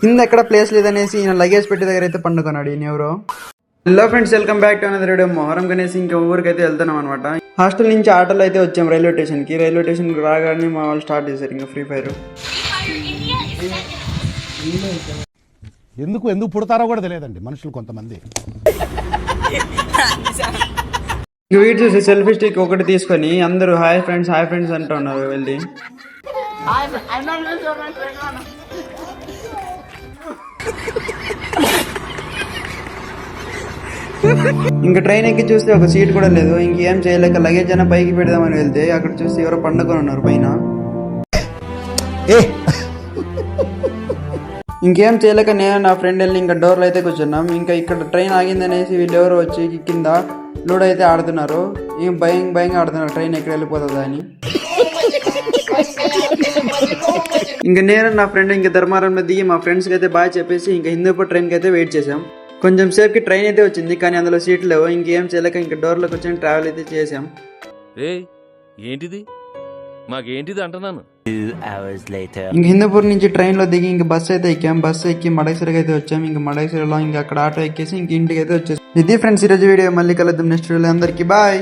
కింద ఎక్కడ ప్లేస్ లేదనేసి ఈయన లగేజ్ పెట్టి దగ్గర అయితే పండుకున్నాడు ఈయన ఎవరో. Hello friends, welcome back to another video. Muharram కనేసి ఇంకా ఊరికైతే వెళ్తున్నాం అనమాట. హాస్టల్ నుంచి ఆటోలో అయితే వచ్చాం రైల్వే స్టేషన్కి. రైల్వే స్టేషన్కి రాగానే మా వాళ్ళు స్టార్ట్ చేశారు ఇంకా ఫ్రీ ఫైర్. ఎందుకు పుడతారో కూడా తెలియదండి మనుషులు కొంతమంది. వీడు చూసి సెల్ఫీ స్టిక్ ఒకటి తీసుకొని అందరూ హాయ్ ఫ్రెండ్స్ అంటూ ఉన్నారు వెళ్ళి. ఇంకా ట్రైన్ ఎక్కి చూస్తే ఒక సీట్ కూడా లేదు. ఇంకేం చేయలేక లగేజ్ అయినా పైకి పెడదామని వెళ్తే అక్కడ చూస్తే ఎవరో పండుకొని ఉన్నారు పైన. ఇంకేం చేయలేక నేను నా ఫ్రెండ్ వెళ్ళి ఇంకా డోర్లో అయితే కూర్చున్నాం. ఇంకా ఇక్కడ ట్రైన్ ఆగిందనేసి వీళ్ళు ఎవరు వచ్చి కింద లూడో అయితే ఆడుతున్నారు. ఏం భయంగా ఆడుతున్నారు ట్రైన్ ఎక్కడ వెళ్ళిపోతుందా అని. ఇంకా నేను నా ఫ్రెండ్ ఇంకా ధర్మారంలో దిగి మా ఫ్రెండ్స్కి అయితే బాగా చెప్పేసి ఇంకా హిందూపూర్ ట్రైన్కి అయితే వెయిట్ చేసాం. కొంచెం సేపుకి ట్రైన్ అయితే వచ్చింది, కానీ అందులో సీట్లు లేవు. ఇంకేం చేయలేక ఇంకా డోర్లోకి వచ్చి ట్రావెల్ అయితే చేసాం. ఏంటిది మాకేంటిది అంటున్నాను. ఇంక హిందూపూర్ నుంచి ట్రైన్ లో దిగి ఇంక బస్సు అయితే ఎక్కాం. బస్సు ఎక్కి మడైసరికి అయితే వచ్చాం. ఇంక మడైసరిలో ఇంకా అక్కడ ఆటో ఎక్కేసి ఇంక ఇంటికి అయితే వచ్చేసాం. ఇది ఫ్రెండ్స్ ఈరోజు వీడియో. మళ్ళీ కలుద్దాం నెక్స్ట్ వీడియో. అందరికి బాయ్.